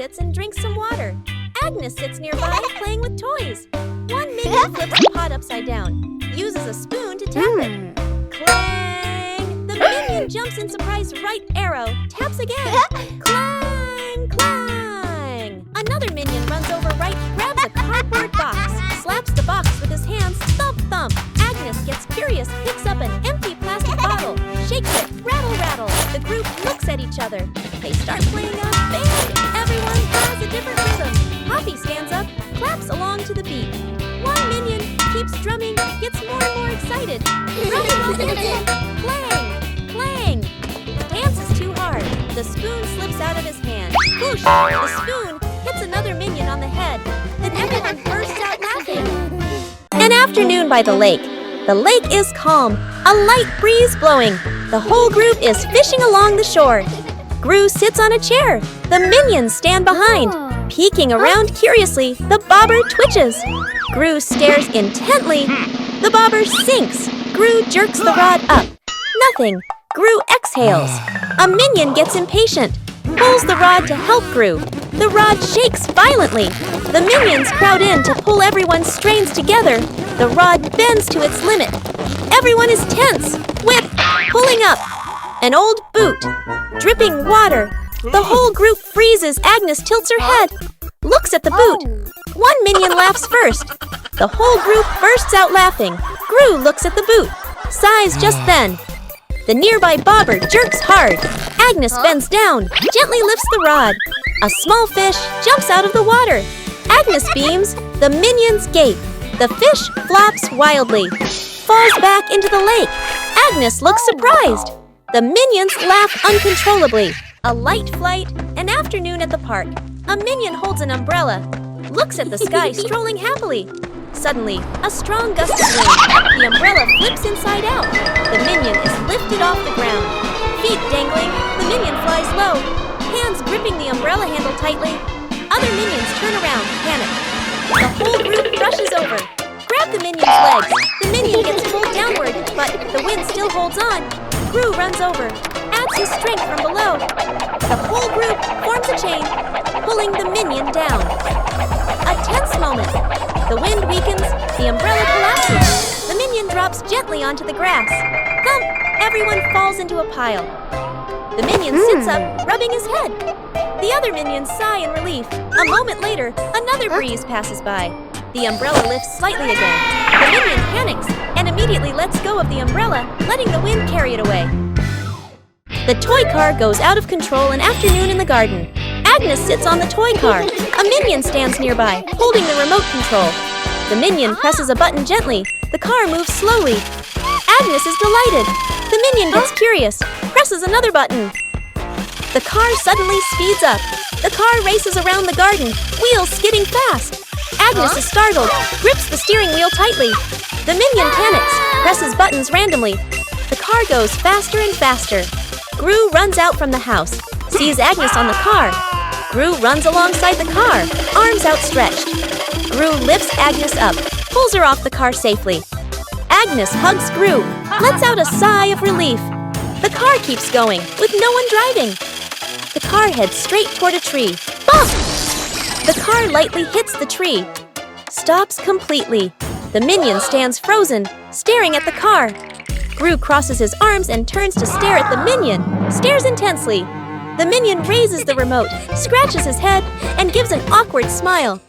sits and drinks some water. Agnes sits nearby playing with toys. One minion flips the pot upside down, uses a spoon to tap it. Clang! The minion jumps in surprise right arrow, taps again. Clang! Clang! Another minion runs over right, grabs a cardboard box, slaps the box with his hands, thump thump. Agnes gets curious, picks up an empty plastic bottle, shakes it, rattle rattle. The group looks at each other. They start playing a band. Everyone has a different rhythm. Poppy stands up, claps along to the beat. One minion keeps drumming, gets more and more excited. Drumming while dancing. Clang! Clang! Dance is too hard. The spoon slips out of his hand. Whoosh! The spoon hits another minion on the head. Then everyone bursts out laughing. An afternoon by the lake. The lake is calm, a light breeze blowing. The whole group is fishing along the shore. Gru sits on a chair. The minions stand behind. Peeking around curiously, the bobber twitches. Gru stares intently. The bobber sinks. Gru jerks the rod up. Nothing. Gru exhales. A minion gets impatient. Pulls the rod to help Gru. The rod shakes violently. The minions crowd in to pull everyone's strains together. The rod bends to its limit. Everyone is tense. Whip! Pulling up. An old boot. Dripping water. The whole group freezes. Agnes tilts her head. Looks at the boot. One minion laughs first. The whole group bursts out laughing. Gru looks at the boot. Sighs just then. The nearby bobber jerks hard. Agnes bends down, gently lifts the rod. A small fish jumps out of the water. Agnes beams. The minions gape. The fish flaps wildly. Falls back into the lake. Agnes looks surprised. The minions laugh uncontrollably. A light flight, an afternoon at the park. A minion holds an umbrella. Looks at the sky strolling happily. Suddenly, a strong gust of wind. The umbrella flips inside out. The minion is lifted off the ground. Feet dangling, the minion flies low. Hands gripping the umbrella handle tightly. Other minions turn around, panic. The whole group rushes over. Grab the minion's legs. The minion gets pulled downward, but the wind still holds on. Gru runs over, adds his strength from below. The whole group forms a chain, pulling the minion down. A tense moment. The wind weakens, the umbrella collapses. The minion drops gently onto the grass. Thump! Everyone falls into a pile. The minion sits up, rubbing his head. The other minions sigh in relief. A moment later, another breeze passes by. The umbrella lifts slightly again. The minion panics and immediately lets go of the umbrella, letting the wind carry it away. The toy car goes out of control an afternoon in the garden. Agnes sits on the toy car. A minion stands nearby, holding the remote control. The minion presses a button gently. The car moves slowly. Agnes is delighted. The minion gets curious, presses another button. The car suddenly speeds up. The car races around the garden, wheels skidding fast. Agnes is startled, grips the steering wheel tightly. The minion panics, presses buttons randomly. The car goes faster and faster. Gru runs out from the house, sees Agnes on the car. Gru runs alongside the car, arms outstretched. Gru lifts Agnes up, pulls her off the car safely. Agnes hugs Gru, lets out a sigh of relief. The car keeps going, with no one driving. The car heads straight toward a tree. Bump! The car lightly hits the tree. Stops completely. The minion stands frozen, staring at the car. Gru crosses his arms and turns to stare at the minion. Stares intensely. The minion raises the remote, scratches his head, and gives an awkward smile.